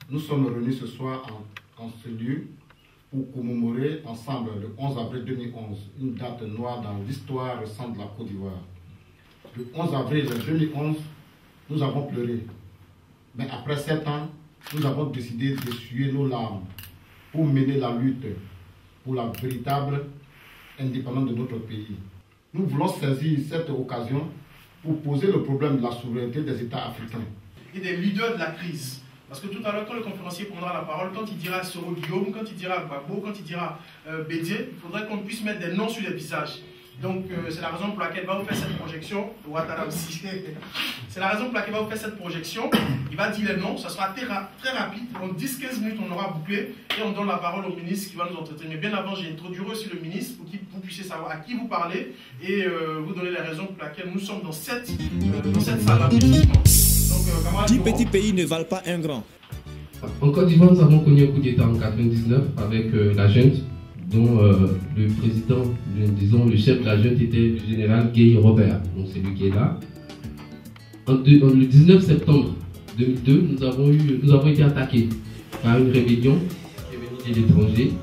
Nous sommes réunis ce soir en ce lieu pour commémorer ensemble le 11 avril 2011, une date noire dans l'histoire récente de la Côte d'Ivoire. Le 11 avril 2011, nous avons pleuré. Mais après 7 ans, nous avons décidé d'essuyer nos larmes pour mener la lutte pour la véritable indépendance de notre pays. Nous voulons saisir cette occasion pour poser le problème de la souveraineté des États africains. Et des leaders de la crise. Parce que tout à l'heure, quand le conférencier prendra la parole, quand il dira Soro Guillaume, quand il dira Gbagbo, quand il dira Bédié, il faudrait qu'on puisse mettre des noms sur les visages. Donc, c'est la raison pour laquelle il va vous faire cette projection. Ouattara aussi. C'est la raison pour laquelle il va vous faire cette projection. Il va dire les noms, ça sera très rapide. En 10-15 minutes, on aura bouclé et on donne la parole au ministre qui va nous entretenir. Mais bien avant, j'ai introduit aussi le ministre pour que vous puissiez savoir à qui vous parlez et vous donner les raisons pour lesquelles nous sommes dans cette salle-là. Donc, 10 petits pays ne valent pas un grand. En Côte d'Ivoire, nous avons connu un coup d'État en 1999 avec la junte, dont le président, disons le chef de la junte était le général Guy Robert, donc c'est lui qui est là. Le 19 septembre 2002, nous avons été attaqués par une rébellion qui est venue de l'étranger.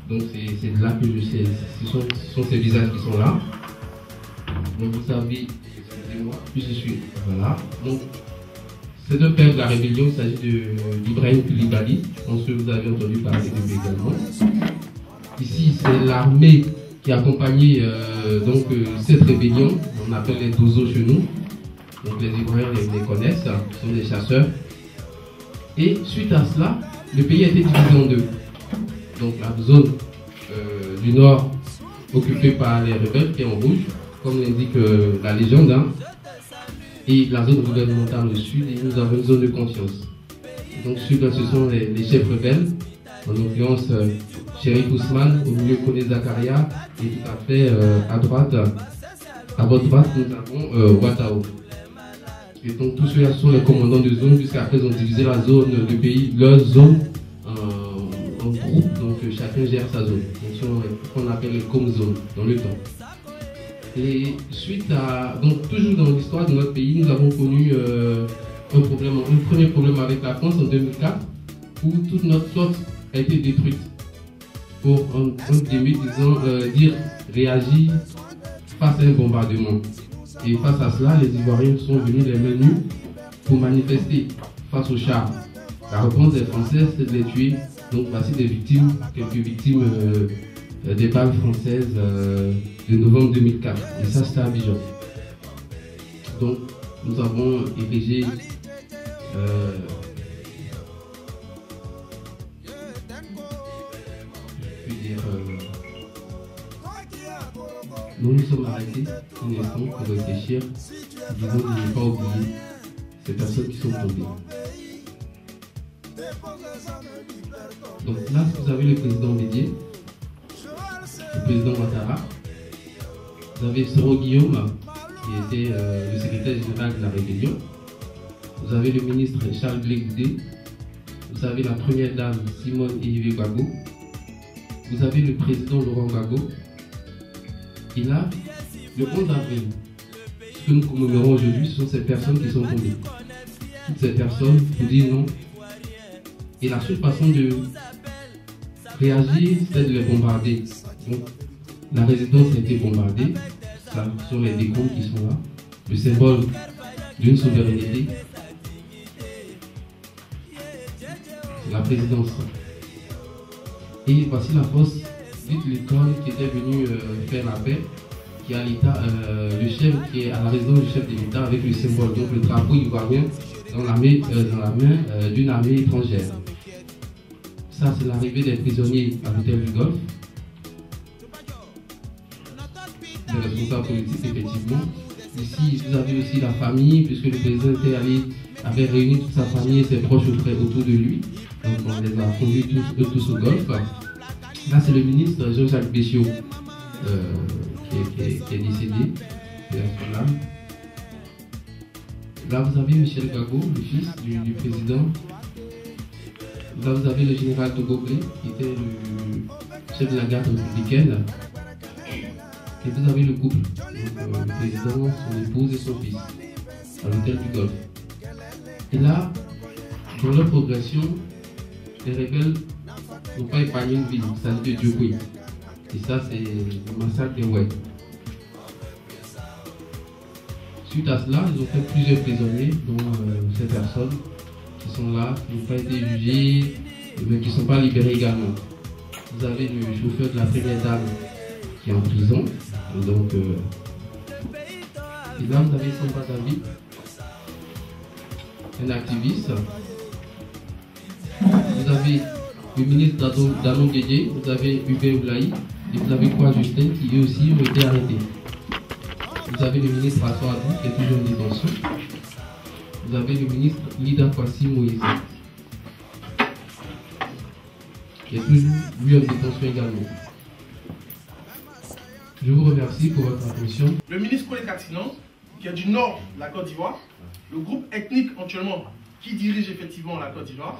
Donc c'est là que je sais, ce sont ces visages qui sont là. Donc vous savez, excusez-moi, puis je suis, voilà. Donc, ces deux pères de la rébellion, il s'agit d'Ibrahim Koulibaly, je pense que vous avez entendu parler de lui également. Ici, c'est l'armée qui a accompagné cette rébellion, on appelle les Dozo chez nous. Donc les Ivoiriens les connaissent, ce sont des chasseurs. Et suite à cela, le pays a été divisé en deux. Donc la zone du nord occupée par les rebelles qui est en rouge, comme l'indique la légende, hein, et la zone gouvernementale au sud, et nous avons une zone de conscience. Donc ceux-là, ce sont les chefs rebelles, en l'occurrence Chérif Ousmane, au milieu Kone Zakaria, et tout à fait à droite, à votre droite, nous avons Ouattao. Et donc tous ceux-là sont les commandants de zone, puisqu'à présent ils ont divisé la zone, le pays, leur zone en groupe, donc chacun gère sa zone. Donc ce qu'on appelle les com-zones dans le temps. Et suite à, donc toujours dans l'histoire de notre pays, nous avons connu un premier problème avec la France en 2004, où toute notre flotte a été détruite. Pour dire réagir face à un bombardement. Et face à cela, les Ivoiriens sont venus les mains nues pour manifester face aux chars. La réponse des Français, c'est de les tuer. Donc voici des victimes, quelques victimes des balles françaises de novembre 2004. Et ça, c'était à Abidjan. Donc nous avons érigé nous sommes arrêtés un instant pour réfléchir, disons de ne pas oublier ces personnes qui sont tombées. Donc là, vous avez le président Bédié, le président Ouattara, vous avez Soro Guillaume, qui était le secrétaire général de la rébellion, vous avez le ministre Charles Blé Goudé, vous avez la première dame Simone Ehime Gbagbo, vous avez le président Laurent Gbagbo. Et là, le 11 avril, ce que nous commémorons aujourd'hui, ce sont ces personnes qui sont tombées. Toutes ces personnes pour dire non. Et la seule façon de réagir, c'est de les bombarder. Donc, la résidence a été bombardée. Ça sont les décombres qui sont là. Le symbole d'une souveraineté. C'est la présidence. Et voici la fosse dite l'école qui était venue faire la paix, qui a l'État, le chef qui est à la résidence du chef de l'État avec le symbole, donc le drapeau ivoirien dans la main d'une armée étrangère. Ça, c'est l'arrivée des prisonniers à l'hôtel du Golfe. Les responsables politiques, effectivement. Ici, vous avez aussi la famille, puisque le président avait réuni toute sa famille et ses proches autour de lui. Donc, on les a conduits tous au Golfe. Là, c'est le ministre Jean-Jacques Béchiot qui est décédé. Là, vous avez Michel Gbagbo, le fils du président. Là, vous avez le général Togoblé, qui était le chef de la garde républicaine. Et vous avez le couple, donc, le président, son épouse et son fils, à l'hôtel du Golfe. Et là, dans leur progression, les rebelles n'ont pas épargné une ville, il s'agit de Djokwe. Et ça, c'est le massacre des Ouai. Suite à cela, ils ont fait plusieurs prisonniers, dont ces personnes qui sont là, qui n'ont pas été jugées, mais qui ne sont pas libérées également. Vous avez le chauffeur de la première dame qui est en prison. Et donc, et là, vous avez Samba David, un activiste. Vous avez le ministre Danon Guédié, vous avez Hubert Oulaï, et vous avez Kwa Justin qui eux aussi ont été arrêtés. Vous avez le ministre Assoa Adou qui est toujours en détention. Vous avez le ministre Lida Kwasi Moïse qui est toujours lui en détention également. Je vous remercie pour votre attention. Le ministre Kole Katinan, qui est du nord de la Côte d'Ivoire, le groupe ethnique actuellement qui dirige effectivement la Côte d'Ivoire,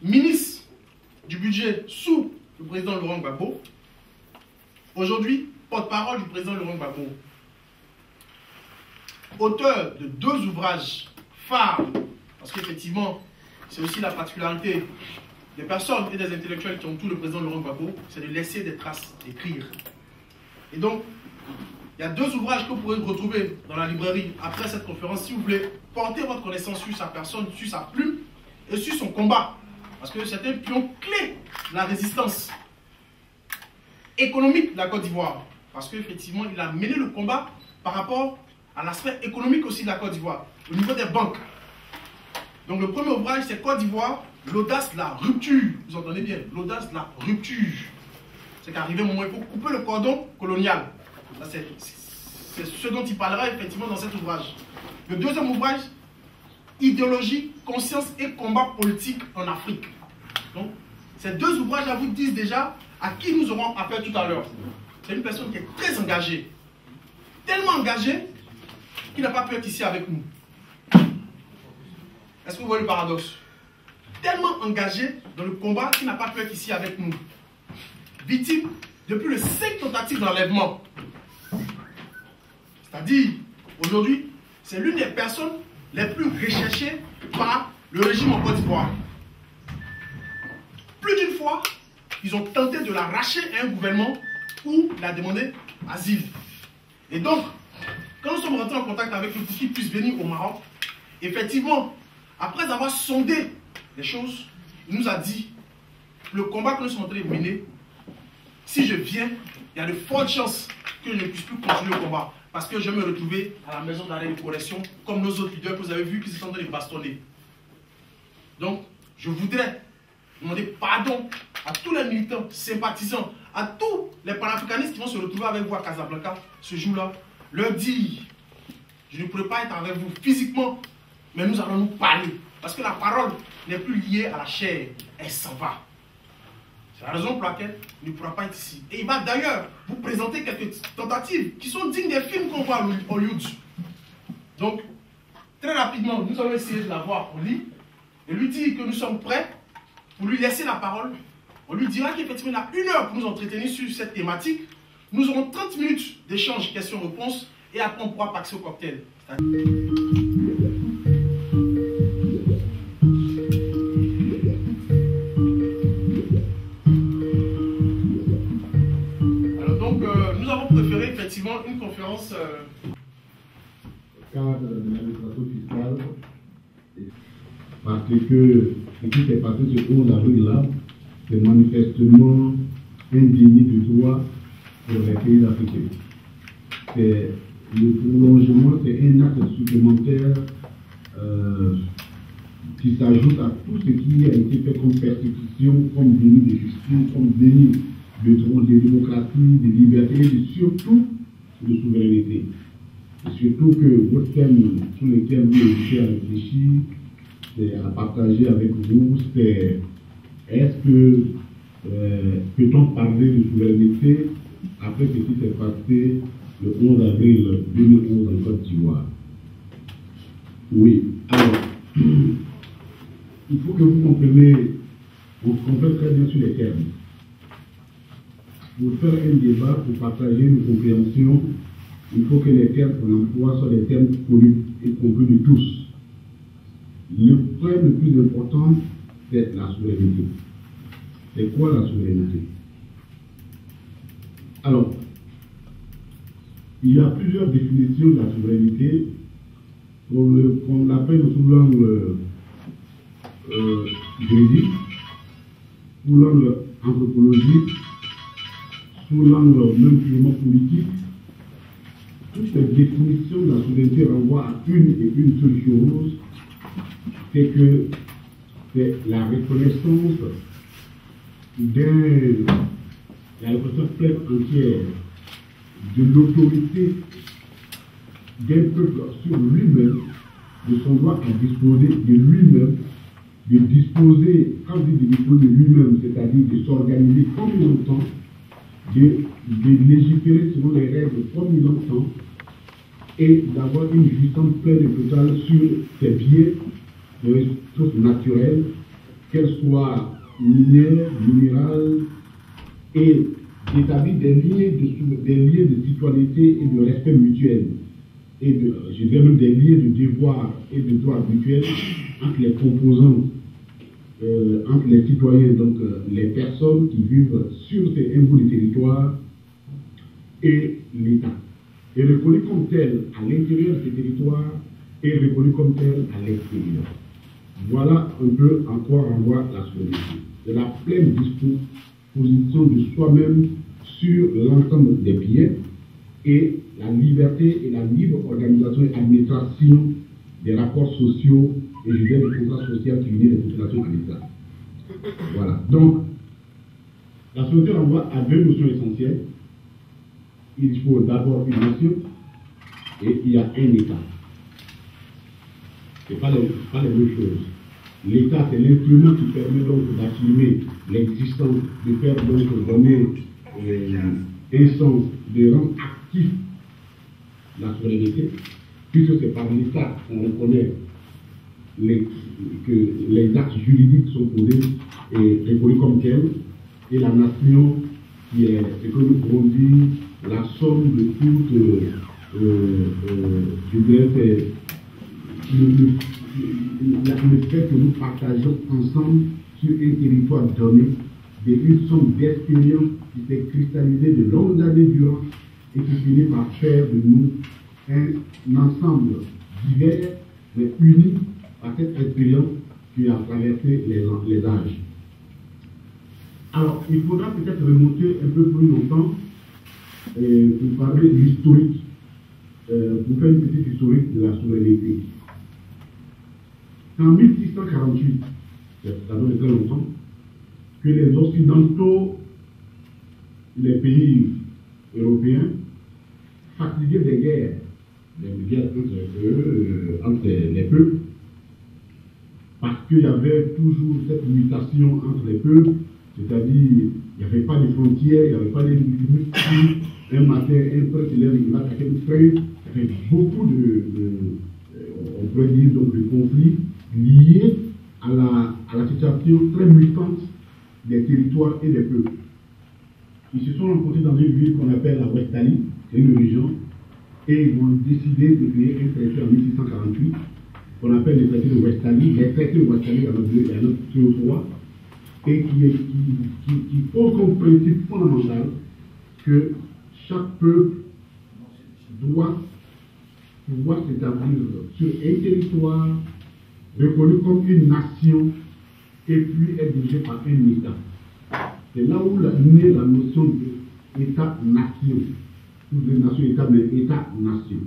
ministre du budget sous le président Laurent Gbagbo, aujourd'hui porte-parole du président Laurent Gbagbo, auteur de 2 ouvrages phares, parce qu'effectivement, c'est aussi la particularité des personnes et des intellectuels qui entourent le président Laurent Gbagbo, c'est de laisser des traces, d'écrire. Et donc, il y a 2 ouvrages que vous pourrez retrouver dans la librairie après cette conférence si vous voulez porter votre connaissance sur sa personne, sur sa plume et sur son combat. Parce que c'est un pion clé de la résistance économique de la Côte d'Ivoire. Parce qu'effectivement, il a mené le combat par rapport à l'aspect économique aussi de la Côte d'Ivoire, au niveau des banques. Donc le premier ouvrage, c'est Côte d'Ivoire, l'audace de la rupture. Vous entendez bien, l'audace de la rupture. C'est qu'arrivé un moment, il faut couper le cordon colonial. C'est ce dont il parlera effectivement dans cet ouvrage. Le deuxième ouvrage, idéologie, conscience et combat politique en Afrique. Donc, ces 2 ouvrages-là vous disent déjà à qui nous aurons affaire tout à l'heure. C'est une personne qui est très engagée. Tellement engagée qu'il n'a pas pu être ici avec nous. Est-ce que vous voyez le paradoxe? Tellement engagé dans le combat qu'il n'a pas pu être ici avec nous. Victime depuis le 5 tentatives d'enlèvement. C'est-à-dire, aujourd'hui, c'est l'une des personnes les plus recherchées par le régime en Côte d'Ivoire. Plus d'une fois, ils ont tenté de l'arracher à un gouvernement où il a demandé asile. Et donc, quand nous sommes rentrés en contact avec lui pour qu'il puisse venir au Maroc, effectivement, après avoir sondé les choses, il nous a dit, le combat que nous sommes en train de mener, si je viens, il y a de fortes chances que je ne puisse plus continuer le combat. Parce que je vais me retrouver à la maison d'arrêt de correction, comme nos autres leaders que vous avez vus qui se sont en train de bastonner. Donc, je voudrais demander pardon à tous les militants, sympathisants, à tous les panafricanistes qui vont se retrouver avec vous à Casablanca ce jour-là, leur dire, je ne pourrai pas être avec vous physiquement, mais nous allons nous parler. Parce que la parole n'est plus liée à la chair, elle s'en va. C'est la raison pour laquelle il ne pourra pas être ici. Et il va d'ailleurs vous présenter quelques tentatives qui sont dignes des films qu'on voit à Hollywood. Donc, très rapidement, nous allons essayer de l'avoir au lit et lui dire que nous sommes prêts pour lui laisser la parole. On lui dira qu'effectivement, il a 1 heure pour nous entretenir sur cette thématique. Nous aurons 30 minutes d'échange, questions-réponses et après on pourra passer au cocktail. Préféré effectivement une conférence cadre de l'administration fiscale parce que ce qui s'est passé ce 11 avril là, c'est manifestement un déni de droit pour les pays africains. C'est le prolongement, c'est un acte supplémentaire qui s'ajoute à tout ce qui a été fait comme persécution, comme déni de justice, comme déni de démocratie, de liberté et surtout de souveraineté. Et surtout que votre thème sur lequel vous invitez à réfléchir, c'est à partager avec vous, c'est est-ce que peut-on parler de souveraineté après ce qui s'est passé le 11 avril 2011 en Côte d'Ivoire? Oui. Alors, il faut que vous compreniez, on comprenne très bien sur les termes. Pour faire un débat, pour partager une compréhension, il faut que les termes qu'on emploie soient des termes connus et compris de tous. Le point le plus important, c'est la souveraineté. C'est quoi la souveraineté? Alors, il y a plusieurs définitions de la souveraineté. On l'appelle sous l'angle juridique, sous l'angle anthropologique, sous l'angle même purement politique. Toutes les définitions de la souveraineté renvoient à une et une seule chose, c'est que c'est la reconnaissance pleine entière de l'autorité d'un peuple sur lui-même, de son droit à disposer de lui-même, de disposer, quand je dis de disposer de lui-même, c'est-à-dire de s'organiser comme il entend, de légiférer selon les règles comme il entend, et d'avoir une jouissance pleine et totale sur ses biens, les ressources naturelles, qu'elles soient minières, minérales, et d'établir des liens de citoyenneté et de respect mutuel, et je dirais même des liens de devoir et de droits mutuels entre les composants, entre les citoyens, donc les personnes qui vivent sur ces bouts de territoire et l'État. Et reconnu comme tel à l'intérieur de ces territoires et reconnu comme tel à l'extérieur. Voilà un peu en quoi renvoie la souveraineté. C'est la pleine disposition de soi-même sur l'ensemble des biens et la liberté et la libre organisation et administration des rapports sociaux et je dirais des contrats sociaux qui unissent les populations à l'État. Voilà. Donc, la souveraineté renvoie à deux notions essentielles. Il faut d'abord une nation et il y a un État. Ce n'est pas les deux choses. L'État, c'est l'instrument qui permet donc d'affirmer l'existence, de faire donc donner un sens, de rendre actif la souveraineté, puisque c'est par l'État qu'on reconnaît que les actes juridiques sont posés et reconnus comme tels, et la nation qui est ce que nous pouvons dire la somme de toutes, je dirais, le fait que nous partageons ensemble sur un territoire donné une somme d'expérience qui s'est cristallisée de longues années durant et qui finit par faire de nous un ensemble divers mais uni par cette expérience qui a traversé les âges. Alors, il faudra peut-être remonter un peu plus longtemps pour parler de l'historique, pour faire une petite historique de la souveraineté. C'est en 1648, ça donne très longtemps, que les Occidentaux, les pays européens, fatigués des guerres entre les peuples, parce qu'il y avait toujours cette mutation entre les peuples, c'est-à-dire il n'y avait pas de frontières, il n'y avait pas de limites. Un matin, un prêtre il va attaquer une frère, il y avait beaucoup on pourrait dire donc, de conflits liés à la situation très mutante des territoires et des peuples. Ils se sont rencontrés dans une ville qu'on appelle la Westphalie, c'est une région, et ils vont décider de créer un traité en 1648 qu'on appelle le traité de Westphalie. Les traités de Westphalie, il y en a deux ou trois, et qui pose comme principe fondamental que chaque peuple doit pouvoir s'établir sur un territoire reconnu comme une nation et puis être dirigé par un État. C'est là où naît la notion d'État-nation. Toutes les nations-États, mais État-nation.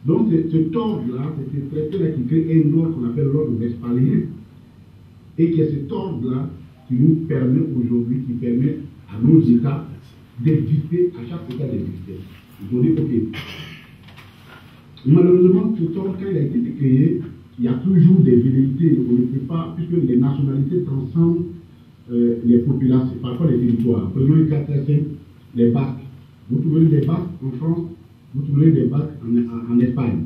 Donc cet ordre-là, c'est ce traité-là qui crée un ordre qu'on appelle l'ordre westphalien, et qui est cet ordre-là qui nous permet aujourd'hui, qui permet à nos États d'exister, à chaque État d'exister. Ils ont dit, ok. Malheureusement, cet ordre, quand il a été créé, il y a toujours des velléités. On ne peut pas, puisque les nationalités transcendent les populations, parfois les territoires. Prenons un cas très simple, les Basques. Vous trouverez des Basques en France, vous trouverez des Basques en Espagne.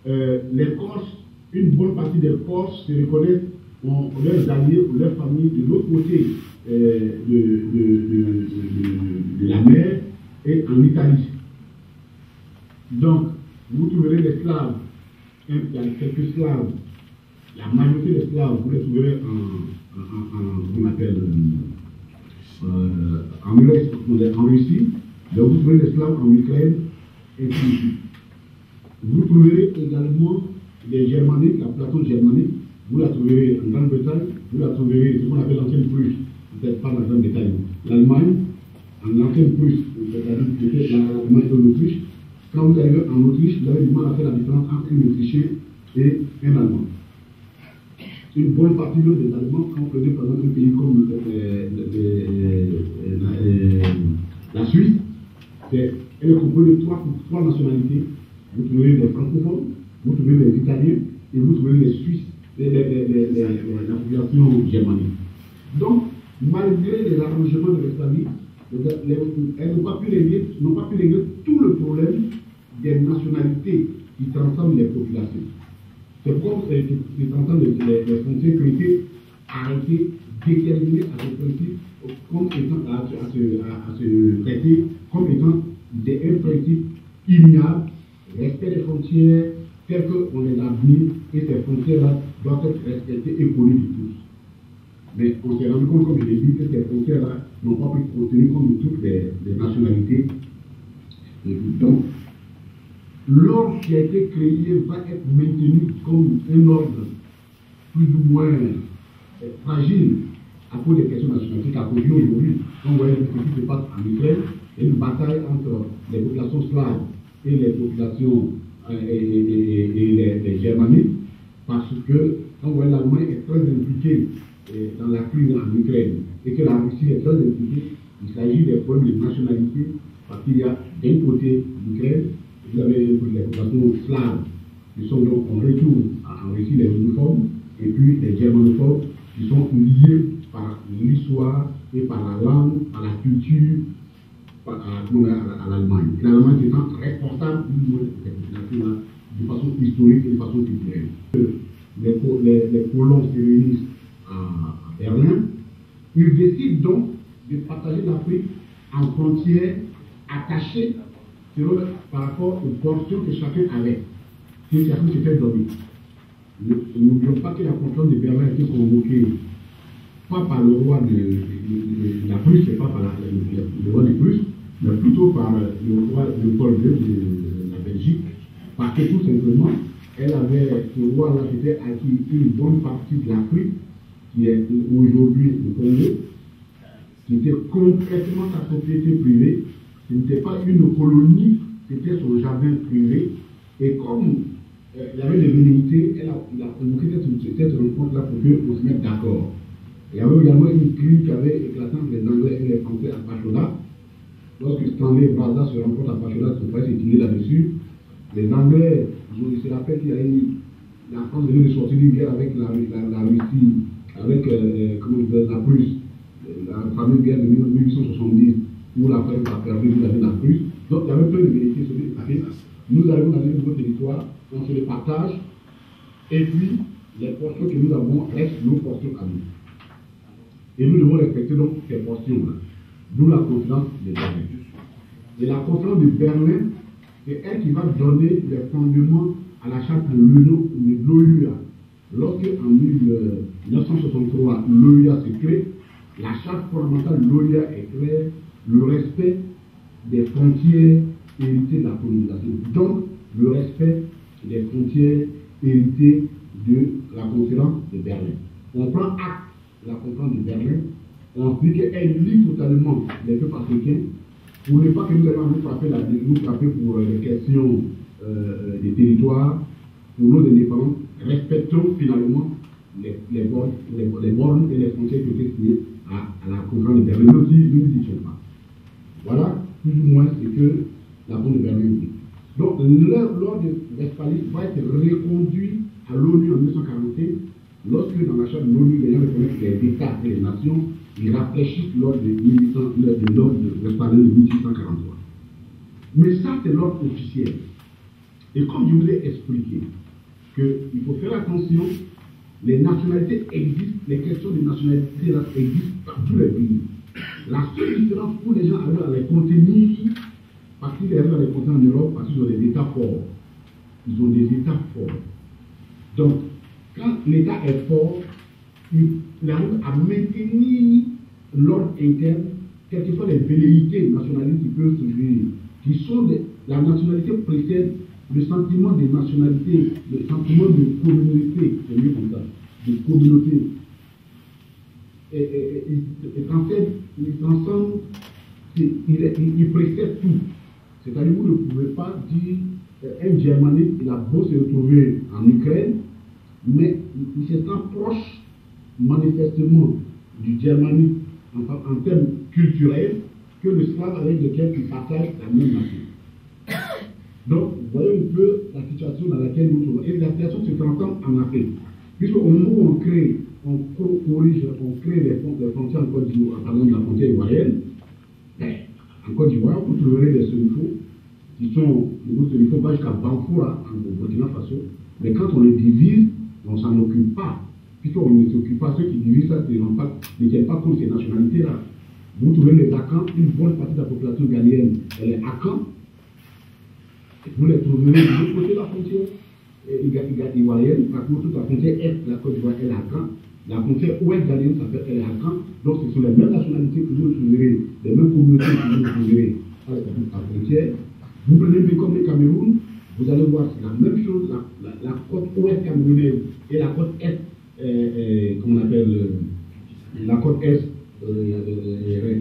Les Corses, une bonne partie des Corses se reconnaissent ont leurs alliés ou leurs familles de l'autre côté de la mer et en Italie. Donc, vous trouverez les Slaves, il y a quelques Slaves La majorité des Slaves, vous les trouverez en Russie, donc vous trouverez les Slaves en Ukraine et puis vous trouverez également les Germaniques, la plateau germanique, vous la trouverez en Grande-Bretagne, vous la trouverez ce qu'on appelle l'ancienne Prusse, peut-être pas dans le détail, l'Allemagne, en ancienne Prusse, c'est-à-dire l'Allemagne et l'Autriche. Quand vous arrivez en Autriche, vous avez du mal à faire la différence entre un Autrichien et un Allemand. Une bonne partie des Allemands, quand vous prenez par exemple un pays comme la Suisse, elle est composée de trois nationalités. Vous trouvez les francophones, vous trouvez les Italiens et vous trouvez les Suisses, la population germanique. Donc, malgré les arrangements de l'Espagne, elles n'ont pas pu régler tout le problème des nationalités qui transcendent les populations. C'est comme qui transcendent les frontières qui ont été arrêtées, déterminées à ce principe, comme étant à se traiter comme étant un principe immuable, respect des frontières telles qu'on les a mises, et ces frontières-là doivent être respectées et connues de tous. Mais on s'est rendu compte, comme je l'ai dit, que ces frontières-là n'ont pas pu être tenues comme de toutes les nationalités. Donc, l'ordre qui a été créé va être maintenu comme un ordre plus ou moins fragile à cause des questions nationales. À cause d'aujourd'hui, on voit ce qui se passe en Ukraine, il y a une bataille entre les populations slaves et les populations et les germaniques, parce que on voit l'Allemagne est très impliquée dans la crise en Ukraine et que la Russie est très impliquée. Il s'agit des problèmes de nationalité, parce qu'il y a d'un côté l'Ukraine, vous avez les populations slaves qui sont donc en retour en Russie, les uniformes, et puis les germanophones qui sont liés par l'histoire et par la langue, par la culture, à l'Allemagne. Et l'Allemagne étant responsable de cette population-là de façon historique et de façon culturelle. Les colons se réunissent à Berlin. Ils décident donc de partager l'Afrique en frontières attachées par rapport aux portions que chacun avait. Si chacun se fait donner. N'oublions pas que la conférence de Berlin a été convoquée pas par le roi de la Prusse, c'est pas par le roi de Prusse, mais plutôt par le roi Léopold II de la Belgique, parce que tout simplement, ce roi-là s'était acquis une bonne partie de l'Afrique, qui est aujourd'hui le Congo, qui était complètement sa propriété privée. Ce n'était pas une colonie, c'était son jardin privé. Et comme il y avait des velléités, il a convoqué cette rencontre-là pour qu'on se mette d'accord. Il y avait également une crise qui avait éclaté entre les Anglais et les Français à Pachola. Lorsque Stanley et Brazza se rencontrent à Pachola, son frère s'est tiré là-dessus. Les Anglais, je se rappelle qu'il y a eu, la France venait de sortir d'une guerre avec la Russie, avec la Prusse, la fameuse guerre de 1870, où la France a perdu la Prusse. Donc il y avait plein de vérités sur les papiers. Nous arrivons dans un nouveau territoire, on se les partage, et puis les portions que nous avons restent nos portions à nous. Et nous devons respecter donc ces portions-là. D'où la conférence de Berlin. Et la conférence de Berlin, c'est elle qui va donner les fondements à la charte de l'OUA. Lorsque en 1963, l'OUA se crée, la charte fondamentale de l'OUA est claire, le respect des frontières héritées de la colonisation. Donc, le respect des frontières héritées de la conférence de Berlin. On prend acte de la conférence de Berlin, on dit qu'elle lie totalement les peuples africains, pour ne pas que nous ayons nous frapper pour les questions des territoires, pour nos indépendances, respectons finalement les bornes et les frontières qui ont été signées à la conférence de Berlin, même si nous ne disons pas. Voilà, plus ou moins, ce que la conférence de Berlin dit. Donc, l'ordre de Westphalie va être reconduit à l'ONU en 1945, lorsque dans la charte de l'ONU, les gens reconnaissent les États et les nations, ils rafraîchissent l'ordre de Westphalie de 1843. Mais ça, c'est l'ordre officiel. Et comme je vous ai expliqué, qu'il faut faire attention, les nationalités existent, les questions de nationalité là, existent dans tous les pays. La seule différence où les gens arrivent à les contenir, parce qu'ils arrivent à les contenir en Europe, parce qu'ils ont des États forts. Ils ont des États forts. Donc, Quand l'État est fort, il arrive à maintenir l'ordre interne, quelles que soient les velléités nationalistes qui peuvent se jouer, qui sont la nationalité précède le sentiment de nationalité, le sentiment de communauté, c'est mieux comme ça, de communauté. Et transcende, il précède tout. C'est-à-dire que vous ne pouvez pas dire un Germanique, il a beau se retrouver en Ukraine, mais il se sent proche manifestement du Germanique en termes culturels que le slave avec lequel il partage la même nation. Donc, vous voyez un peu la situation dans laquelle nous sommes. Et la situation se transforme en Afrique. Puisqu'au moment où on crée, on corrige, on crée les frontières en Côte d'Ivoire, par exemple la frontière ivoirienne, en Côte d'Ivoire, vous trouverez des Sénifaux qui sont, les Sénifaux pas jusqu'à Banfoura, au Burkina Faso, mais quand on les divise, on ne s'en occupe pas. Puisqu'on ne s'occupe pas, ceux qui divisent ça ne tiennent pas compte de ces nationalités-là. Vous trouvez les Akans, une bonne partie de la population ghanéenne, elle est Akan. Vous les trouverez de l'autre côté de la frontière ivoirienne, par contre, toute la frontière est la Côte d'Ivoire, elle est Akan. La frontière ouest ghanéenne s'appelle elle est Akan. Donc ce sont les mêmes nationalités que vous trouverez, les mêmes communautés que vous trouverez à la frontière. Vous prenez le comme le Cameroun, vous allez voir, c'est la même chose, la côte ouest camerounaise et la côte est, comment on appelle, la côte est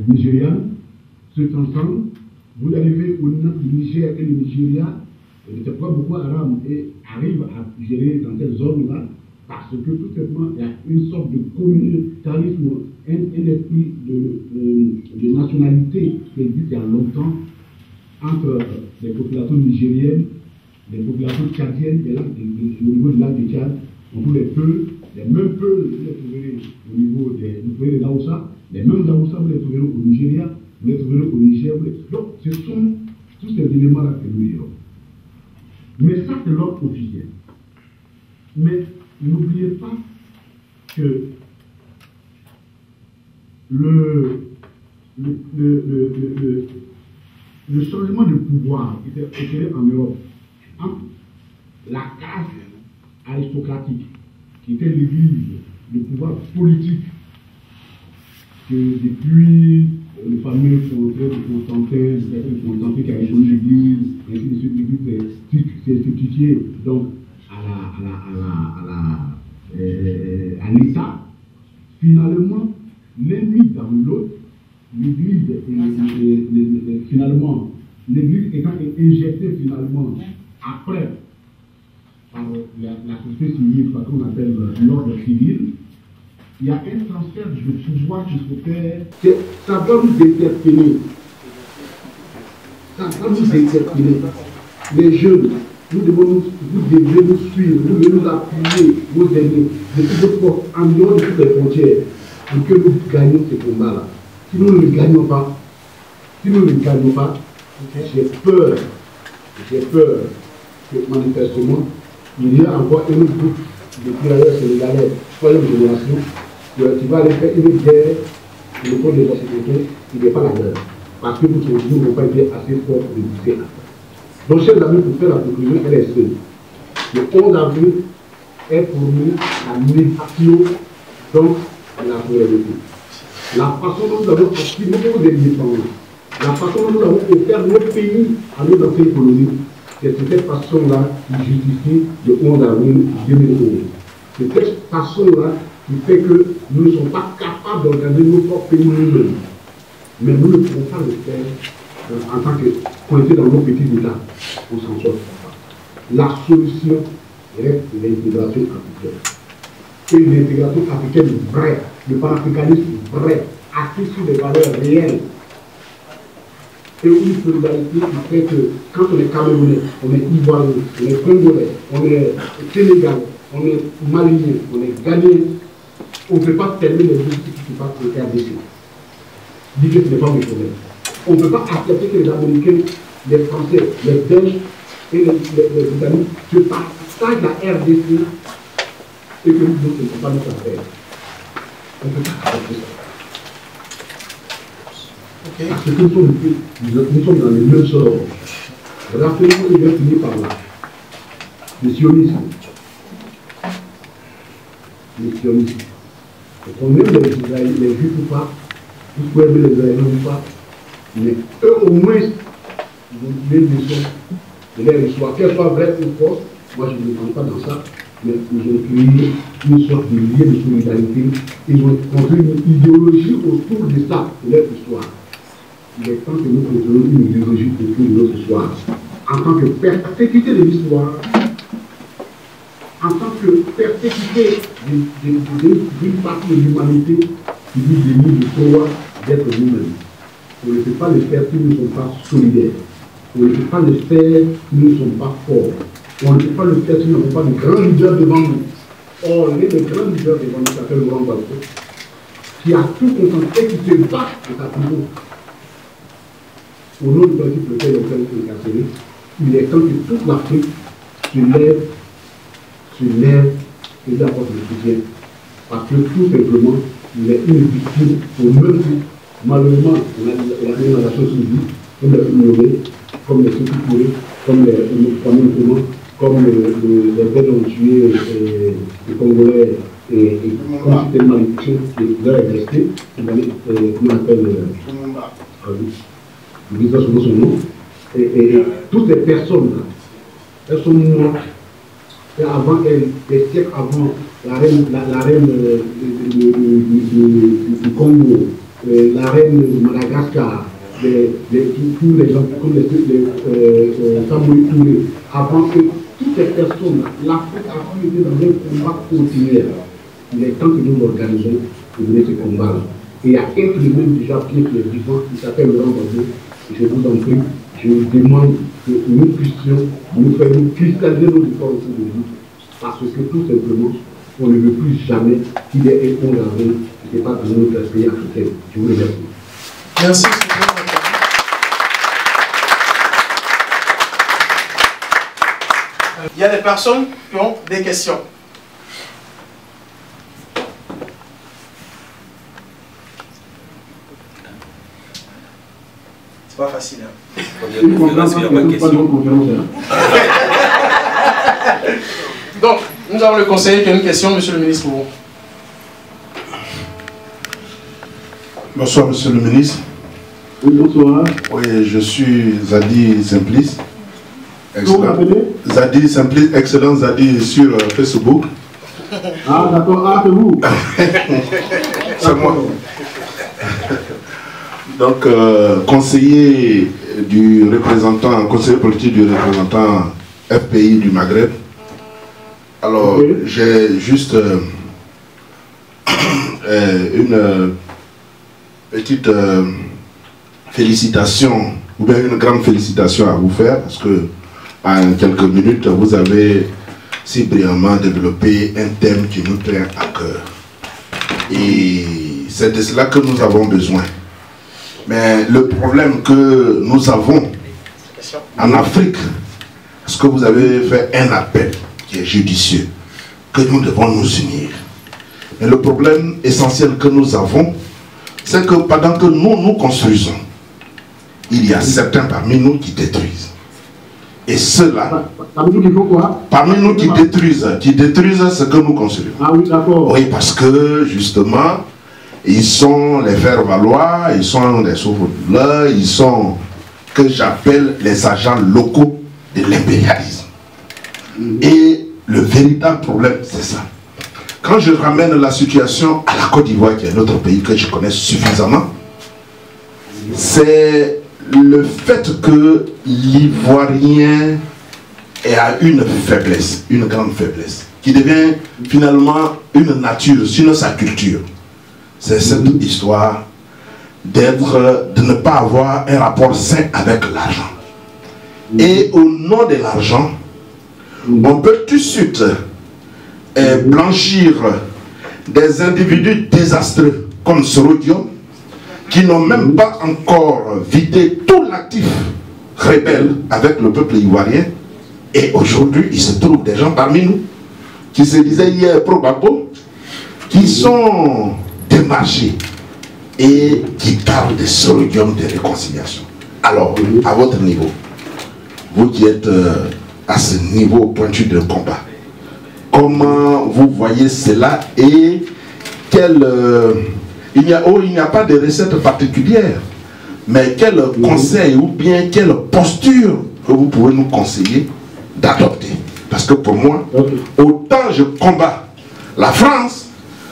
nigériane, se transforment. Vous arrivez au Niger et le Nigeria, c'est pourquoi beaucoup d'Arabes arrivent à gérer dans cette zone-là, parce que tout simplement, il y a une sorte de communautarisme, un esprit de nationalité qui existe il y a longtemps entre les populations nigériennes, les populations tchadiennes, au niveau du lac de Tchad, on trouve les mêmes peuples, vous les trouverez au niveau des Laoussa, les mêmes Laoussa, vous les trouverez au Nigeria, vous les trouverez au Niger. Donc, ce sont tous ces éléments-là que nous dirons. Mais ça, c'est l'ordre officiel. Mais n'oubliez pas que le changement de pouvoir qui était opéré en Europe entre la classe aristocratique, qui était l'église, le pouvoir politique, que depuis le fameux portrait de Constantin qui avait connu l'église, ainsi de suite, l'église s'est substituée donc à l'État. Finalement, l'un mis dans l'autre, l'église finalement, l'église étant injectée finalement après par la société civile, par ce qu'on appelle l'ordre civil, il y a un transfert de pouvoir qui se fait. Ça va nous déterminer. Ça va nous déterminer. Les jeunes, vous devez nous suivre, vous devez nous appuyer, vous aider, de toute votre force, en dehors de toutes les frontières, pour que nous gagnions ce combat-là. Si nous ne le gagnons pas, j'ai peur que manifestement, il y a encore un autre groupe de tirailleurs sénégalais, troisième génération, qui va aller faire une guerre pour le compte de la sécurité, il n'est pas la guerre. Parce que vous n'avez pas été assez fort pour le bouger. Donc, chers amis, pour faire la conclusion, elle est seule. Le 11 avril est pour nous la négation donc de la souveraineté. La façon dont nous avons acquis nos indépendances, la façon dont nous avons offert notre pays à nos anciennes colonies, c'est de cette façon-là qui justifie le 11 avril 2011. C'est cette façon-là qui fait que nous ne sommes pas capables d'organiser nos propres pays nous-mêmes. Mais nous ne pouvons pas le faire en tant que coincés dans nos petits États. On s'en sort pas. La solution reste l'intégration africaine. Et une intégration africaine vraie, le panafricanisme vrai, assis sur des valeurs réelles. Et une solidarité qui fait que quand on est Camerounais, on est Ivoirien, on est Congolais, on est Sénégalais, on est Malien, on est Ghanéen, on ne peut pas terminer les objectifs qui se passent au RDC. Dites que ce n'est pas mon problème. On ne peut pas accepter que les Américains, les Français, les Belges et les Britanniques se partagent la RDC et que nous ne pouvons pas nous faire. On ne peut pas accepter ça. Okay. Parce que nous sommes dans le même sort. Rappelez-vous, il va finir par là. Le sionisme. les sionistes. On aime les Juifs ou pas, vous pouvez aimer les Israéliens ou pas, mais eux au moins, ils ont donné une leçon de leur histoire, qu'elle soit vraie ou fausse. Moi je ne pense pas dans ça, mais ils ont créé une sorte de lien de solidarité, ils ont construit une idéologie autour de ça, de leur histoire. Il est temps que nous construisions une idéologie autour de notre histoire, en tant que persécuté de l'histoire, en tant que persécuté d'une partie de l'humanité qui dit de nous de pouvoir d'être nous-mêmes. On ne peut pas le faire si nous ne sommes pas solidaires. On ne peut pas le faire si nous ne sommes pas forts. On ne peut pas le faire si nous n'avons pas de grands leaders devant nous. Or, les grands leaders devant nous s'appellent Laurent Gbagbo, qui a tout concentré, qui se bat de sa prison. Au nom du principe lequel on fait incarcérer, il est temps que toute l'Afrique se lève et apporte le soutien. Parce que tout simplement, il est une victime au même titre. Malheureusement, on a des nations suivies, comme les ignorés, comme les Sékou-Touré, comme les Kwame Nkrumah, comme les Belges ont tué les Congolais et comme c'était une malédiction qui leur est restée, qu'on appelle le visage sur son nom. Et toutes ces personnes-là, elles sont mortes. Et avant elle, des siècles avant, la reine du Congo, la reine de Madagascar, tous les gens comme les Samoï Touré, avant que toutes ces personnes, l'Afrique a été dans un combat continuel. Il est temps que nous l'organisons pour mener ce combat-là. Et il y a un qui même déjà pied qui est vivant, qui s'appelle Laurent Gbagbo. Je vous en prie, je vous demande que nous puissions nous faire cristalliser nos efforts autour de nous. Parce que tout simplement, on ne veut plus jamais qu'il y ait un 11 avril qui n'est pas dans notre pays africain. Je vous remercie. Merci. Il y a des personnes qui ont des questions. C'est pas facile. Hein? Donc, nous avons le conseiller qui a une question, monsieur le ministre. Bonsoir, monsieur le ministre. Oui, bonsoir. Oui, je suis Zadi Simplice. Comment vous l'appelez? Zadi Simplice, excellent Zadi sur Facebook. Ah, d'accord. Ah, c'est vous. C'est moi. Donc, conseiller politique du représentant FPI du Maghreb. Alors, okay. J'ai juste une petite félicitation, ou bien une grande félicitation à vous faire, parce que en quelques minutes, vous avez si brillamment développé un thème qui nous tient à cœur. Et c'est de cela que nous avons besoin. Mais le problème que nous avons en Afrique, est-ce que vous avez fait un appel qui est judicieux, que nous devons nous unir. Mais le problème essentiel que nous avons, c'est que pendant que nous construisons, il y a certains parmi nous qui détruisent. Et ceux-là, parmi nous qui détruisent ce que nous construisons. Ah oui, d'accord. Oui, parce que justement, ils sont les faire-valoir, ils sont les sauveurs, ils sont que j'appelle les agents locaux de l'impérialisme. Et le véritable problème, c'est ça. Quand je ramène la situation à la Côte d'Ivoire, qui est notre pays que je connais suffisamment, c'est le fait que l'Ivoirien a une faiblesse, une grande faiblesse, qui devient finalement une nature, sinon sa culture. C'est cette histoire de ne pas avoir un rapport sain avec l'argent. Et au nom de l'argent, on peut tout de suite blanchir des individus désastreux comme Sorodium, qui n'ont même pas encore vidé tout l'actif rebelle avec le peuple ivoirien. Et aujourd'hui, il se trouve des gens parmi nous qui se disaient hier pro-Gbagbo, qui sont démarchés et qui parlent de Sorodium de réconciliation. Alors, à votre niveau, vous qui êtes à ce niveau pointu de combat, comment vous voyez cela et il n'y a pas de recette particulière, mais quel conseil ou bien quelle posture que vous pouvez nous conseiller d'adopter? Parce que pour moi, autant je combats la France,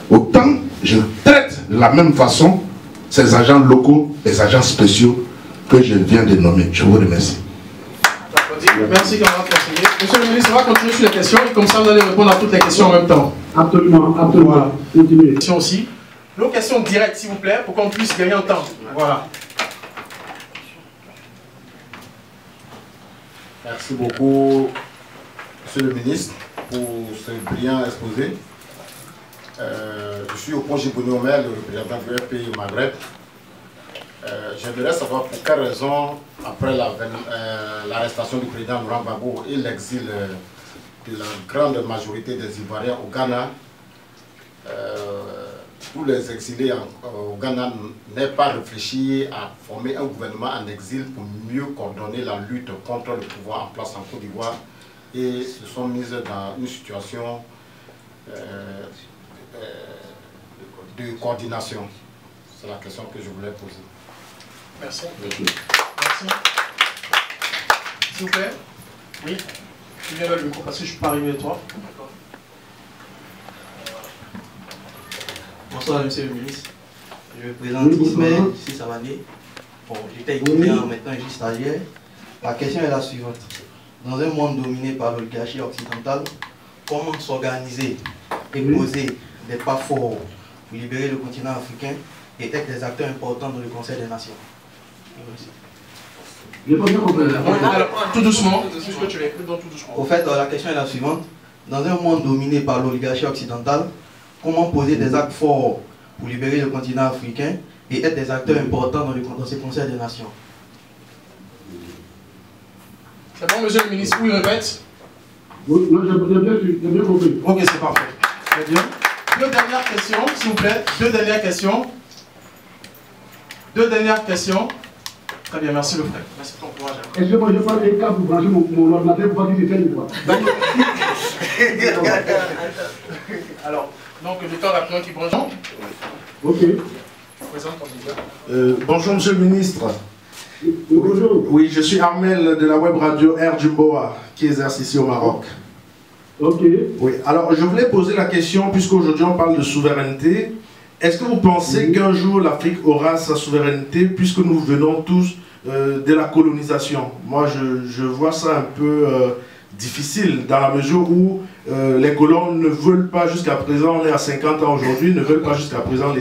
autant je traite de la même façon ces agents locaux, les agents spéciaux que je viens de nommer. Je vous remercie. Merci, camarade conseiller. Monsieur le ministre, on va continuer sur les questions et comme ça vous allez répondre à toutes les questions en même temps. Absolument, absolument. Voilà. Continuez. Question aussi. Nos questions directes, s'il vous plaît, pour qu'on puisse gagner en temps. Voilà. Merci beaucoup, Monsieur le ministre, pour ce brillant exposé. Je suis au Pongi Bouni-Omer, le représentant du FPI Maghreb. J'aimerais savoir pour quelle raison, après l'arrestation du président Laurent Gbagbo et l'exil de la grande majorité des Ivoiriens au Ghana, tous les exilés au Ghana n'aient pas réfléchi à former un gouvernement en exil pour mieux coordonner la lutte contre le pouvoir en place en Côte d'Ivoire et se sont mis dans une situation de coordination. C'est la question que je voulais poser. Merci. Merci. S'il vous plaît. Oui. Tu viens là le micro parce que je ne suis pas arrivé à toi. D'accord. Bonsoir, monsieur le ministre. Je me présente Ismaël Sissavani. Bon, j'étais étudiant, maintenant je suis stagiaire. La question est la suivante. Dans un monde dominé par l'oligarchie occidentale, comment s'organiser et poser des pas forts pour libérer le continent africain et être des acteurs importants dans le Conseil des Nations? Tout doucement, puisque tu l'écoutes, donc tout doucement. Au fait, la question est la suivante. Dans un monde dominé par l'oligarchie occidentale, comment poser des actes forts pour libérer le continent africain et être des acteurs importants dans ce Conseil des Nations? C'est bon, monsieur le ministre, vous répète? Oui, non, j'ai bien compris. Ok, c'est parfait. Très bien. Deux dernières questions, s'il vous plaît. Deux dernières questions. Deux dernières questions. Très bien, merci le frère. Merci pour ton courage. Est-ce que moi je parle des cas pour brancher mon ordinateur pour pas qu'il s'éteigne ou pas? Alors, donc le temps d'après qui branche. Ok. Présente ton leader. Bonjour monsieur le ministre. Bonjour. Oui, je suis Armel de la web radio Air Jumboa qui exerce ici au Maroc. Ok. Oui, alors je voulais poser la question, puisqu'aujourd'hui on parle de souveraineté. Est-ce que vous pensez qu'un jour l'Afrique aura sa souveraineté, puisque nous venons tous de la colonisation? Moi je vois ça un peu difficile, dans la mesure où les colons ne veulent pas jusqu'à présent, on est à 50 ans aujourd'hui, ne veulent pas jusqu'à présent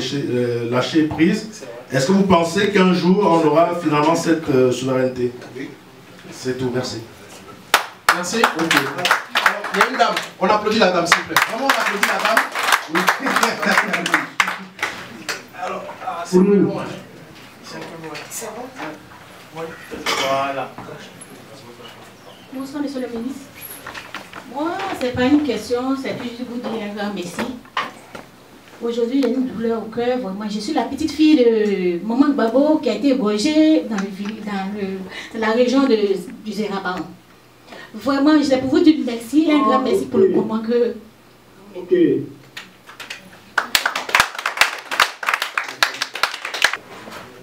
lâcher prise. Est-ce que vous pensez qu'un jour on aura finalement cette souveraineté? C'est tout, merci. Merci. Okay. Alors, il y a une dame, on applaudit la dame s'il vous plaît. Vraiment on applaudit la dame. Oui. Alors, c'est un peu loin. C'est un peu loin. C'est bon? Oui. Voilà. Bonsoir, monsieur le ministre. Moi, ce n'est pas une question, c'est juste vous dire un grand merci. Aujourd'hui, j'ai une douleur au cœur. Vraiment, je suis la petite fille de Maman Gbagbo qui a été égorgée dans la région du Zéraban. Vraiment, je vais pour vous dire merci, un grand merci pour le moment que... Ok.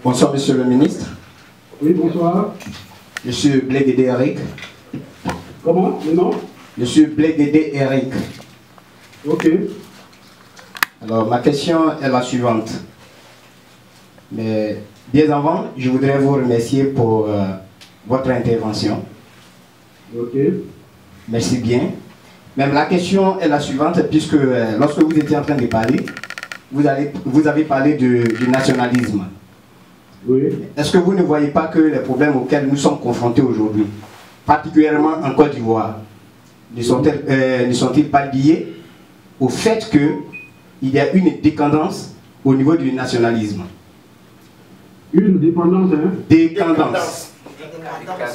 Bonsoir, monsieur le ministre. Oui, bonsoir. Je suis Bléguédé Eric. Comment? Le nom? Je suis Bléguédé Eric. Ok. Alors, ma question est la suivante. Mais bien avant, je voudrais vous remercier pour votre intervention. Ok. Merci bien. Même la question est la suivante, puisque lorsque vous étiez en train de parler, vous avez parlé du nationalisme. Oui. Est-ce que vous ne voyez pas que les problèmes auxquels nous sommes confrontés aujourd'hui, particulièrement en Côte d'Ivoire, ne sont-ils pas liés au fait qu'il y a une décadence au niveau du nationalisme? Une dépendance, hein? Décadence.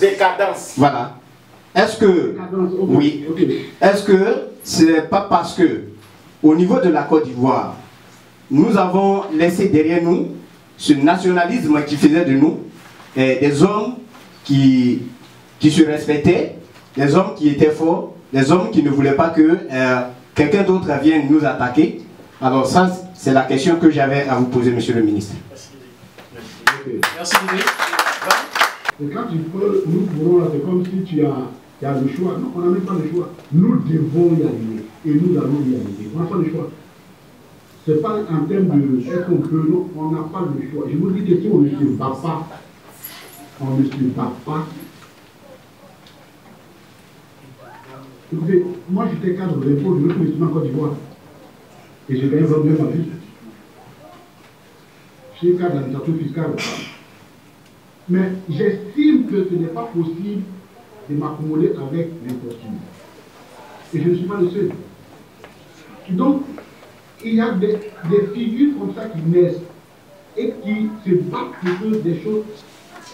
Décadence. Voilà. Est-ce que, oui, est-ce que ce n'est pas parce que, au niveau de la Côte d'Ivoire, nous avons laissé derrière nous ce nationalisme qui faisait de nous des hommes qui se respectaient, des hommes qui étaient forts, des hommes qui ne voulaient pas que quelqu'un d'autre vient nous attaquer. Alors ça, c'est la question que j'avais à vous poser, monsieur le ministre. Merci, Didier. Et quand tu peux, nous pourrons là, c'est comme si tu as le choix. Non, on n'a même pas le choix. Nous devons y arriver. Et nous allons y arriver. On n'a pas le choix. Ce n'est pas en termes de ce qu'on peut, non, on n'a pas le choix. Je vous dis que si on ne se bat pas, on ne se bat pas. Écoutez, moi j'étais cadre de l'impôt de l'autre en Côte d'Ivoire. Et j'ai gagné vraiment bien ma vie. Je suis cadre d'administration fiscale. Mais j'estime que ce n'est pas possible de m'accommoder avec l'imposture. Et je ne suis pas le seul. Donc, il y a des figures comme ça qui naissent et qui se battent pour des choses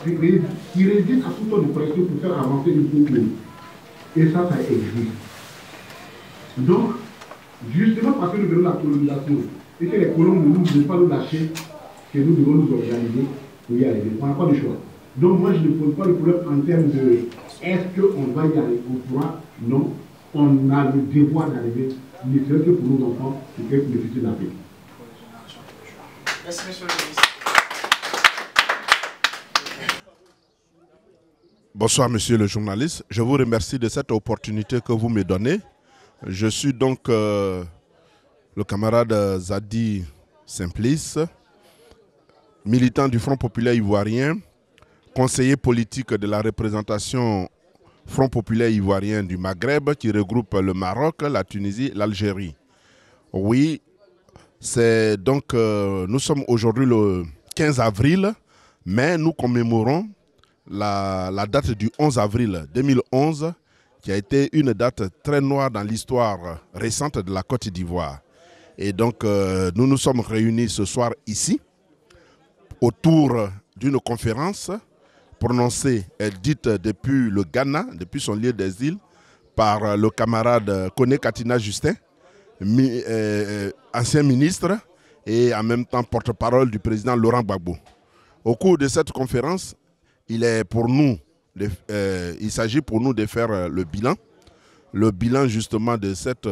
qui résistent à tout temps de pression pour faire avancer le peuple. Et ça existe. Donc, justement parce que nous venons de la colonisation et que les colons ne veulent pas nous lâcher, que nous devons nous organiser pour y arriver. On n'a pas de choix. Donc moi, je ne pose pas le problème en termes de est-ce qu'on va y arriver ou pas. Non, on a le devoir d'arriver, ne serait-ce que pour nos enfants et que pour le futur de la paix. Merci, monsieur le ministre. Bonsoir, monsieur le journaliste. Je vous remercie de cette opportunité que vous me donnez. Je suis donc le camarade Zadi Simplice, militant du Front populaire ivoirien, conseiller politique de la représentation Front populaire ivoirien du Maghreb qui regroupe le Maroc, la Tunisie, l'Algérie. Oui, c'est donc nous sommes aujourd'hui le 15 avril, mais nous commémorons la date du 11 avril 2011 qui a été une date très noire dans l'histoire récente de la Côte d'Ivoire. Et donc nous nous sommes réunis ce soir ici autour d'une conférence prononcée et dite depuis le Ghana, depuis son lieu d'exil, par le camarade Koné Katina Justin, ancien ministre et en même temps porte-parole du président Laurent Gbagbo. Au cours de cette conférence, il s'agit pour nous de faire le bilan justement de cette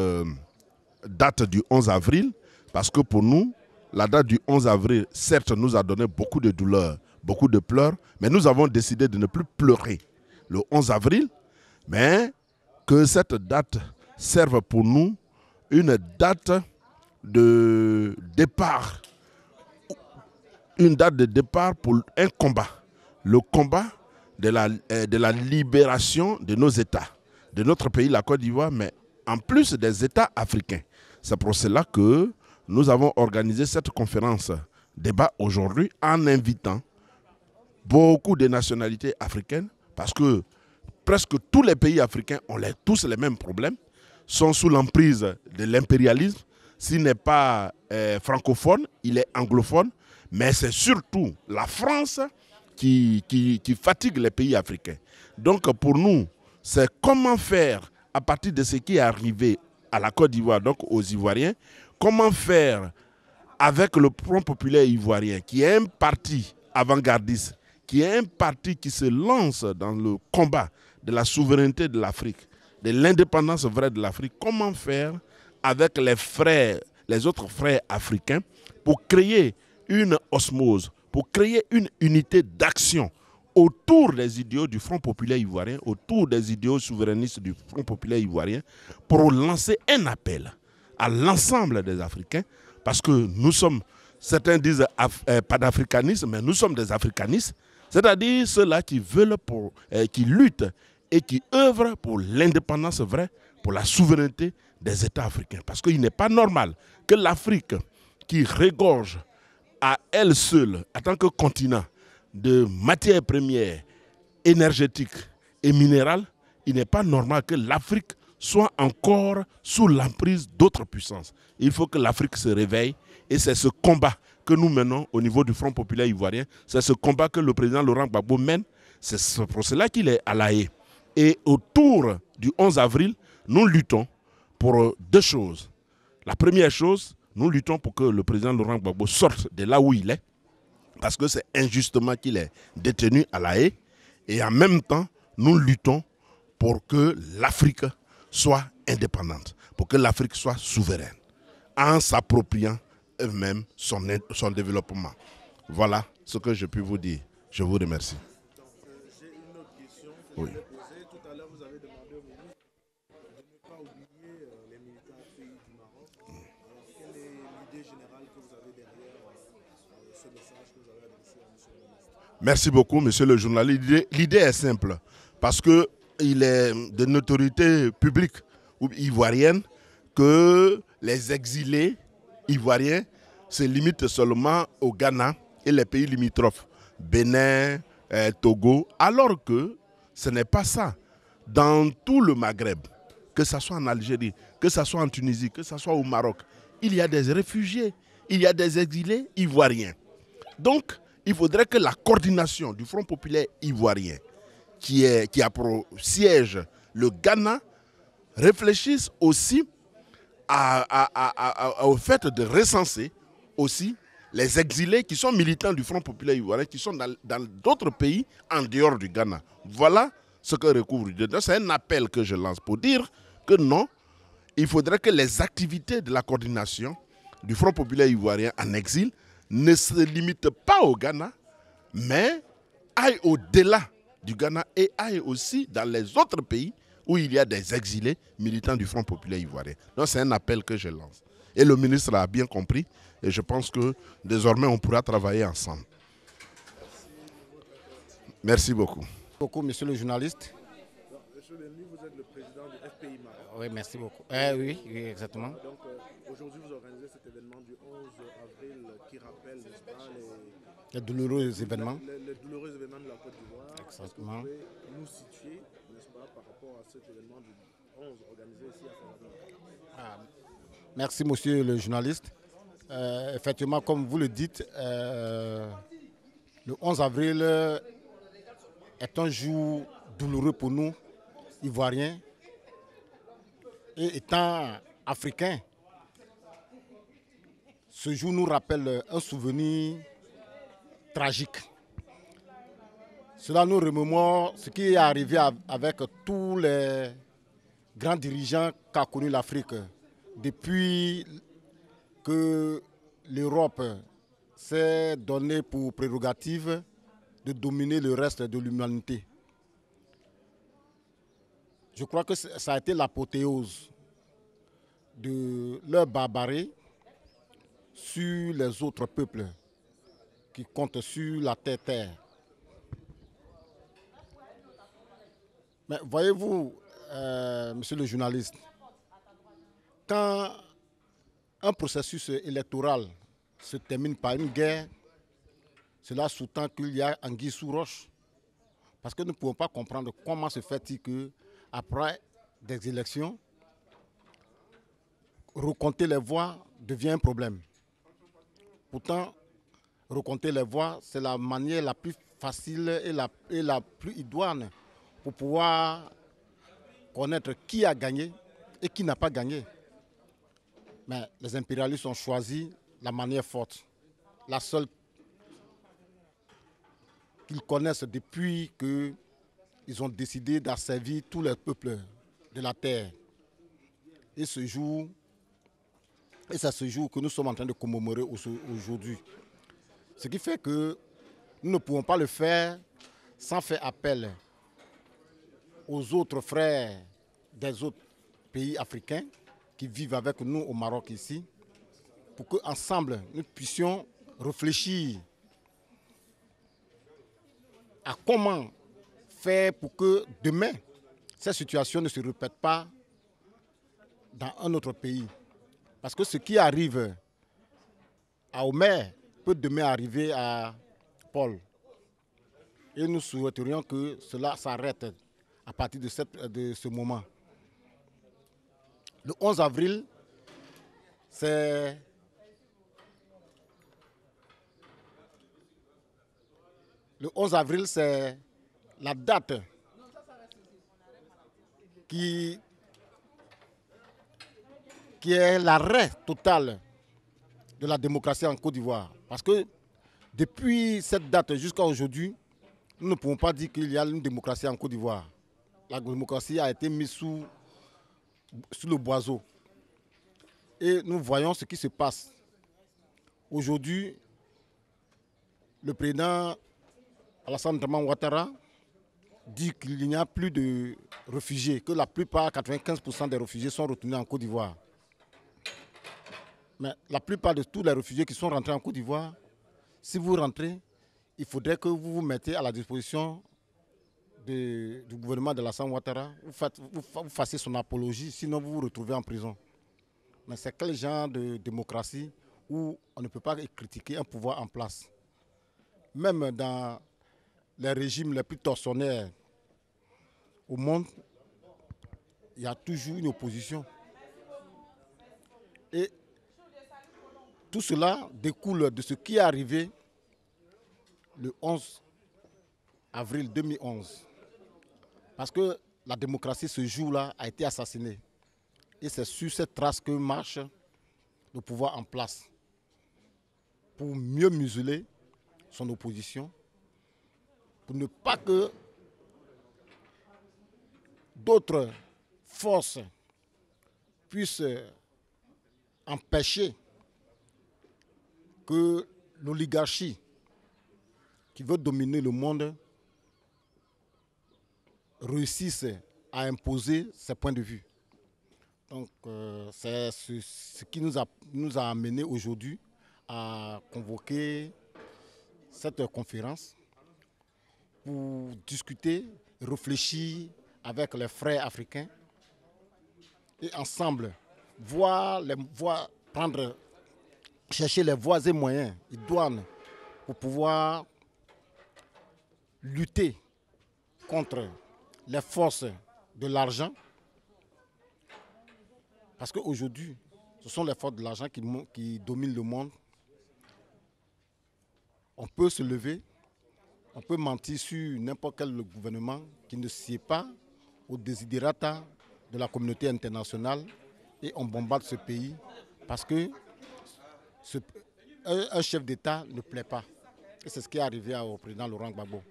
date du 11 avril, parce que pour nous, la date du 11 avril, certes, nous a donné beaucoup de douleurs, beaucoup de pleurs, mais nous avons décidé de ne plus pleurer le 11 avril, mais que cette date serve pour nous une date de départ, pour un combat, le combat de la libération de nos États, de notre pays, la Côte d'Ivoire, mais en plus des États africains. C'est pour cela que nous avons organisé cette conférence débat aujourd'hui en invitant beaucoup de nationalités africaines, parce que presque tous les pays africains ont tous les mêmes problèmes, sont sous l'emprise de l'impérialisme. S'il n'est pas francophone, il est anglophone, mais c'est surtout la France qui fatigue les pays africains. Donc pour nous, c'est comment faire à partir de ce qui est arrivé à la Côte d'Ivoire, donc aux Ivoiriens, comment faire avec le Front populaire ivoirien, qui est un parti avant-gardiste, qui est un parti qui se lance dans le combat de la souveraineté de l'Afrique, de l'indépendance vraie de l'Afrique, comment faire avec les autres frères africains pour créer une osmose, pour créer une unité d'action autour des idéaux du Front populaire ivoirien, autour des idéaux souverainistes du Front populaire ivoirien, pour lancer un appel à l'ensemble des Africains, parce que nous sommes, certains disent panafricanistes, mais nous sommes des africanistes, c'est-à-dire ceux-là qui veulent, qui luttent et qui œuvrent pour l'indépendance vraie, pour la souveraineté des États africains. Parce qu'il n'est pas normal que l'Afrique, qui regorge à elle seule, en tant que continent, de matières premières énergétiques et minérales, il n'est pas normal que l'Afrique soit encore sous l'emprise d'autres puissances. Il faut que l'Afrique se réveille et c'est ce combat que nous menons au niveau du Front populaire ivoirien. C'est ce combat que le président Laurent Gbagbo mène. C'est pour cela qu'il est à La Haye. Et autour du 11 avril, nous luttons pour deux choses. La première chose, nous luttons pour que le président Laurent Gbagbo sorte de là où il est, parce que c'est injustement qu'il est détenu à La Haye. Et en même temps, nous luttons pour que l'Afrique soit indépendante. pour que l'Afrique soit souveraine, en s'appropriant eux-mêmes son développement. Voilà ce que je peux vous dire. Je vous remercie. J'ai une autre question que Oui. je vais poser. Tout à l'heure, vous avez demandé au ministre de ne pas oublier les militaires pays du Maroc. Alors, quelle est l'idée générale que vous avez derrière ce message que vous avez adressé à M. le ministre? Merci beaucoup, monsieur le journaliste. L'idée est simple, parce qu'il est de notoriété publique ou ivoirienne que les exilés ivoiriens se limitent seulement au Ghana et les pays limitrophes, Bénin, Togo, alors que ce n'est pas ça. Dans tout le Maghreb, que ce soit en Algérie, que ce soit en Tunisie, que ce soit au Maroc, il y a des réfugiés, il y a des exilés ivoiriens. Donc, il faudrait que la coordination du Front populaire ivoirien, qui a pour siège le Ghana, réfléchisse aussi au fait de recenser aussi les exilés qui sont militants du Front populaire ivoirien, qui sont dans d'autres pays en dehors du Ghana. Voilà ce que recouvre. C'est un appel que je lance pour dire que non, il faudrait que les activités de la coordination du Front populaire ivoirien en exil ne se limitent pas au Ghana, mais aillent au-delà du Ghana et aillent aussi dans les autres pays où il y a des exilés militants du Front populaire ivoirien. Donc c'est un appel que je lance. Et le ministre a bien compris et je pense que désormais on pourra travailler ensemble. Merci beaucoup. Merci beaucoup, monsieur le journaliste. Monsieur Lenny, vous êtes le président du FPI Maroc. Oui, merci beaucoup. Oui, exactement. Donc aujourd'hui, vous organisez cet événement du 11 avril qui rappelle, n'est-ce pas, les douloureux événements. Les douloureux événements de la Côte d'Ivoire. Exactement. Est-ce que vous pouvez nous situer, n'est-ce pas, par rapport à cet événement du 11 organisé ici à Faraday? Merci, monsieur le journaliste. Effectivement, comme vous le dites, le 11 avril est un jour douloureux pour nous, Ivoiriens. Et étant Africains, ce jour nous rappelle un souvenir tragique. Cela nous remémore ce qui est arrivé avec tous les grands dirigeants qu'a connu l'Afrique depuis que l'Europe s'est donnée pour prérogative de dominer le reste de l'humanité. Je crois que ça a été l'apothéose de leur barbarie sur les autres peuples qui comptent sur la terre. Mais voyez-vous, monsieur le journaliste, quand un processus électoral se termine par une guerre, cela sous-tend qu'il y a anguille sous roche. Parce que nous ne pouvons pas comprendre comment se fait-il qu'après des élections, recompter les voix devient un problème. Pourtant, recompter les voix, c'est la manière la plus facile et la plus idoine pour pouvoir connaître qui a gagné et qui n'a pas gagné. Mais les impérialistes ont choisi la manière forte, la seule qu'ils connaissent depuis qu'ils ont décidé d'asservir tous les peuples de la terre. Et c'est ce jour que nous sommes en train de commémorer aujourd'hui. Ce qui fait que nous ne pouvons pas le faire sans faire appel aux autres frères des autres pays africains qui vivent avec nous au Maroc ici, pour qu'ensemble nous puissions réfléchir à comment faire pour que demain, cette situation ne se répète pas dans un autre pays. Parce que ce qui arrive à Omer peut demain arriver à Paul. Et nous souhaiterions que cela s'arrête à partir de ce moment. Le 11 avril, c'est la date qui est l'arrêt total de la démocratie en Côte d'Ivoire. Parce que depuis cette date jusqu'à aujourd'hui, nous ne pouvons pas dire qu'il y a une démocratie en Côte d'Ivoire. La démocratie a été mise sous le boiseau. Et nous voyons ce qui se passe. Aujourd'hui, le président Alassane Dramane Ouattara dit qu'il n'y a plus de réfugiés, que la plupart, 95% des réfugiés sont retournés en Côte d'Ivoire. Mais la plupart de tous les réfugiés qui sont rentrés en Côte d'Ivoire, si vous rentrez, il faudrait que vous vous mettez à la disposition du gouvernement de Alassane Ouattara, vous fassiez son apologie, sinon vous vous retrouvez en prison. Mais c'est quel genre de démocratie où on ne peut pas critiquer un pouvoir en place? Même dans les régimes les plus tortionnaires au monde, il y a toujours une opposition. Et tout cela découle de ce qui est arrivé le 11 avril 2011. Parce que la démocratie, ce jour-là, a été assassinée. Et c'est sur cette trace que marche le pouvoir en place pour mieux museler son opposition, pour ne pas que d'autres forces puissent empêcher que l'oligarchie qui veut dominer le monde réussisse à imposer ses points de vue. Donc c'est ce qui nous a amené aujourd'hui à convoquer cette conférence pour discuter, réfléchir avec les frères africains et ensemble chercher les voies et moyens idoines pour pouvoir lutter contre les forces de l'argent. Parce qu'aujourd'hui, ce sont les forces de l'argent qui dominent le monde. On peut se lever, on peut mentir sur n'importe quel gouvernement qui ne sied pas aux desiderata de la communauté internationale et on bombarde ce pays parce que un chef d'État ne plaît pas. Et c'est ce qui est arrivé au président Laurent Gbagbo.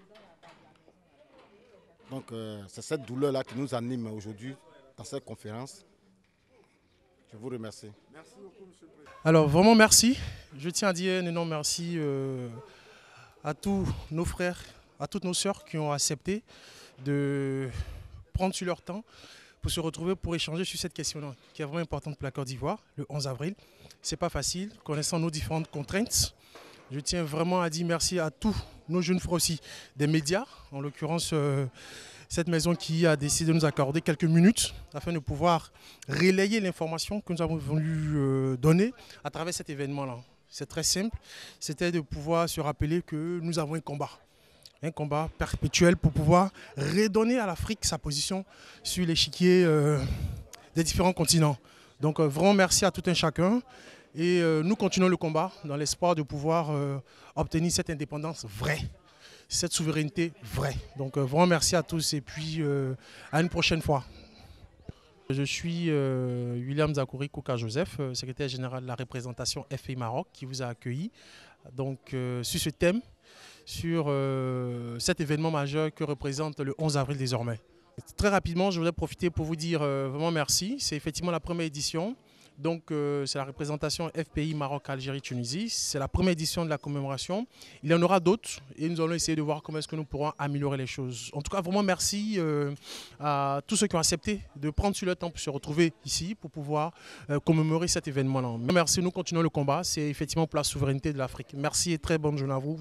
Donc c'est cette douleur-là qui nous anime aujourd'hui dans cette conférence. Je vous remercie. Merci beaucoup, Monsieur le Président. Alors vraiment merci. Je tiens à dire un énorme merci à tous nos frères, à toutes nos sœurs qui ont accepté de prendre sur leur temps pour se retrouver, pour échanger sur cette question-là, qui est vraiment importante pour la Côte d'Ivoire, le 11 avril. Ce n'est pas facile, connaissant nos différentes contraintes. Je tiens vraiment à dire merci à tous nos jeunes frères aussi des médias, en l'occurrence cette maison qui a décidé de nous accorder quelques minutes afin de pouvoir relayer l'information que nous avons voulu donner à travers cet événement-là. C'est très simple, c'était de pouvoir se rappeler que nous avons un combat perpétuel pour pouvoir redonner à l'Afrique sa position sur l'échiquier des différents continents. Donc vraiment merci à tout un chacun. Et nous continuons le combat dans l'espoir de pouvoir obtenir cette indépendance vraie, cette souveraineté vraie. Donc vraiment merci à tous et puis à une prochaine fois. Je suis William Zakouri Kouka Joseph, secrétaire général de la représentation FPI Maroc qui vous a accueilli donc, sur ce thème, sur cet événement majeur que représente le 11 avril désormais. Très rapidement, je voudrais profiter pour vous dire vraiment merci. C'est effectivement la première édition. Donc c'est la représentation FPI Maroc, Algérie, Tunisie. C'est la première édition de la commémoration. Il y en aura d'autres et nous allons essayer de voir comment est-ce que nous pourrons améliorer les choses. En tout cas, vraiment merci à tous ceux qui ont accepté de prendre sur le temps pour se retrouver ici pour pouvoir commémorer cet événement-là. Merci, nous continuons le combat. C'est effectivement pour la souveraineté de l'Afrique. Merci et très bonne journée à vous.